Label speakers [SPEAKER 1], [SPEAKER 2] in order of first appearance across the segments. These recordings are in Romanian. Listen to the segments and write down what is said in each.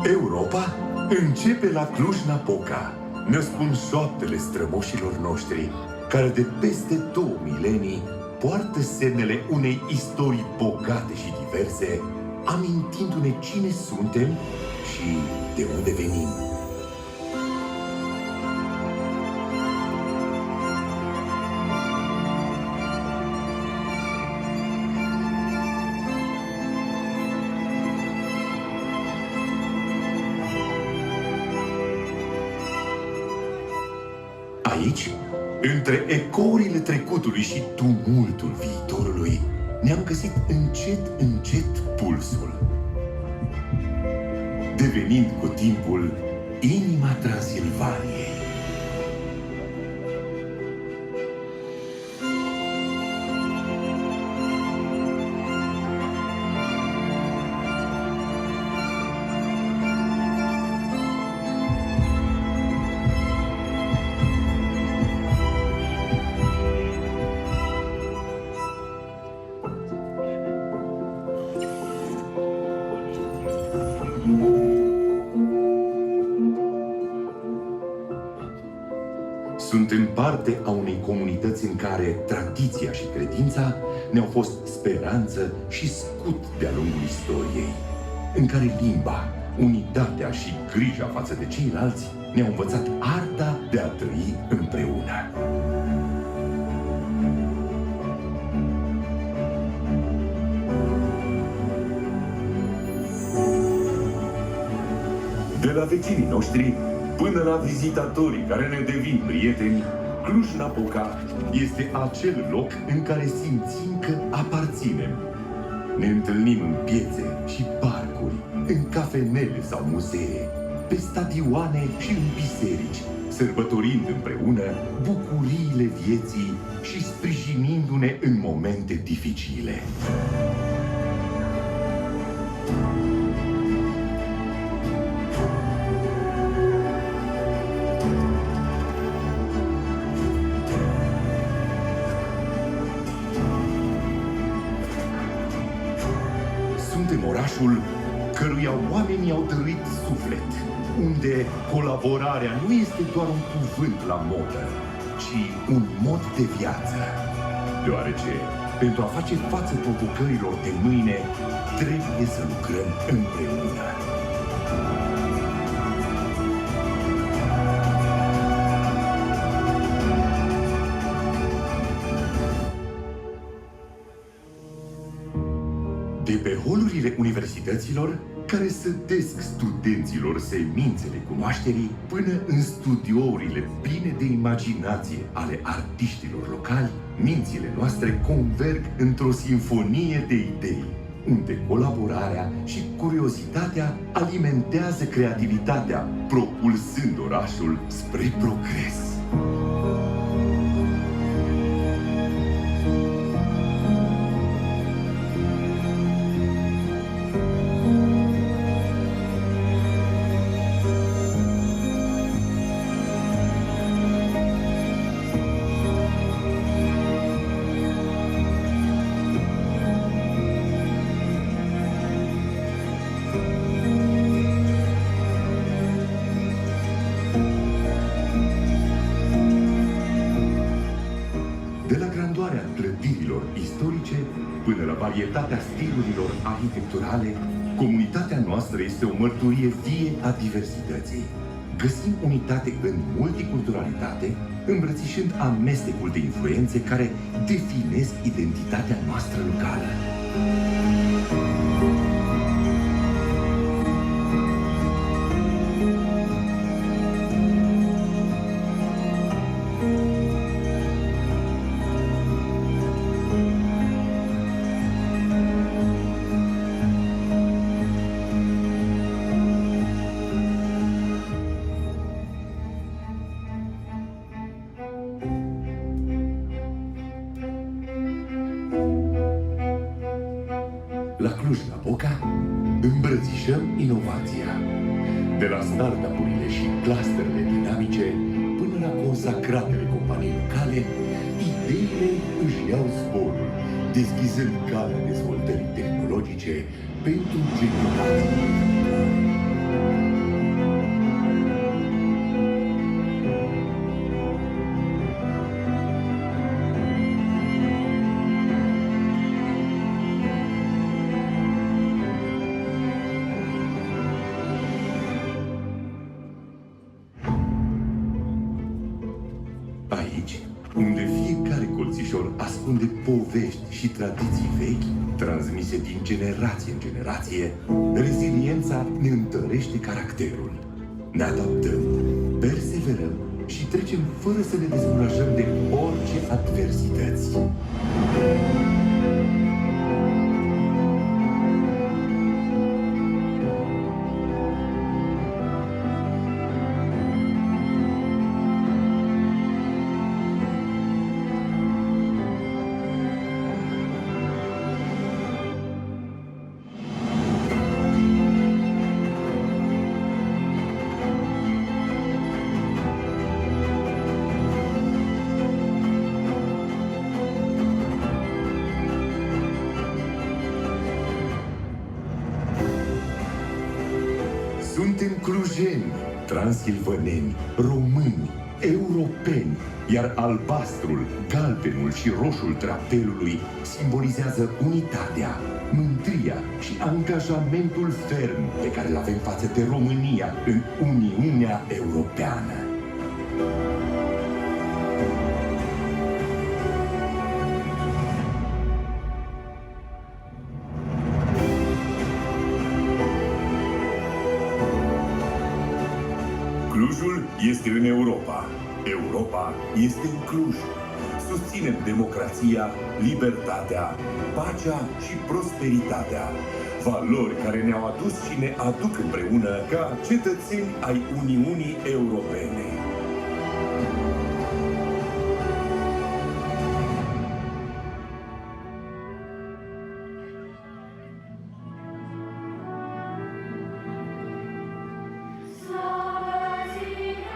[SPEAKER 1] Europa începe la Cluj-Napoca. Ne spun șoaptele strămoșilor noștri, care de peste 2 milenii poartă semnele unei istorii bogate și diverse, amintindu-ne cine suntem și de unde venim. Aici, între ecourile trecutului și tumultul viitorului, ne-am găsit încet, încet pulsul, devenind cu timpul inima Transilvaniei. Suntem parte a unei comunități în care tradiția și credința ne-au fost speranță și scut de-a lungul istoriei, în care limba, unitatea și grija față de ceilalți ne-au învățat arta de a trăi împreună. De la vecinii noștri până la vizitatorii care ne devin prieteni, Cluj-Napoca este acel loc în care simțim că aparținem. Ne întâlnim în piețe și parcuri, în cafenele sau muzee, pe stadioane și în biserici, sărbătorind împreună bucuriile vieții și sprijinindu-ne în momente dificile. Suntem orașul căruia oamenii au dăruit suflet, unde colaborarea nu este doar un cuvânt la modă, ci un mod de viață. Deoarece, pentru a face față provocărilor de mâine, trebuie să lucrăm împreună. De pe holurile universităților, care sădesc studenților semințele cunoașterii, până în studiourile pline de imaginație ale artiștilor locali, mințile noastre converg într-o sinfonie de idei, unde colaborarea și curiozitatea alimentează creativitatea, propulsând orașul spre progres. De la grandoarea clădirilor istorice până la varietatea stilurilor arhitecturale, comunitatea noastră este o mărturie vie a diversității. Găsim unitate în multiculturalitate, îmbrățișând amestecul de influențe care definesc identitatea noastră locală. La Cluj-Napoca îmbrățișăm inovația. De la startup-urile și clusterele dinamice până la consacratele companii locale, ideile își iau zborul, deschizând calea dezvoltării tehnologice pentru generații. unde fiecare colțișor ascunde povești și tradiții vechi, transmise din generație în generație, reziliența ne întărește caracterul. Ne adaptăm, perseverăm și trecem fără să ne descurajăm de orice adversități. Suntem clujeni, transilvaneni, români, europeni, iar albastrul, galbenul și roșul drapelului simbolizează unitatea, mândria și angajamentul ferm pe care îl avem față de România în Uniunea Europeană. Clujul este în Europa. Europa este în Cluj. Susținem democrația, libertatea, pacea și prosperitatea. Valori care ne-au adus și ne aduc împreună ca cetățeni ai Uniunii Europene.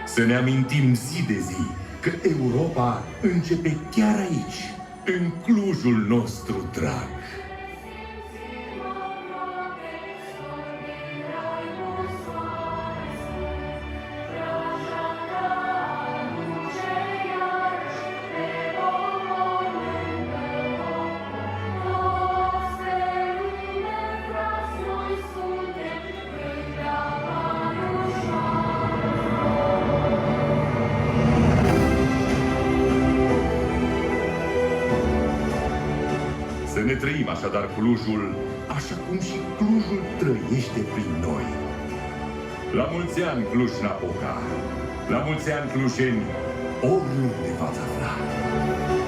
[SPEAKER 1] Să ne amintim zi de zi că Europa începe chiar aici, în Clujul nostru drag. Să ne trăim așadar Clujul, așa cum și Clujul trăiește prin noi. La mulți ani, Cluj-Napoca! La mulți ani, clujeni, oriunde v-ați afla!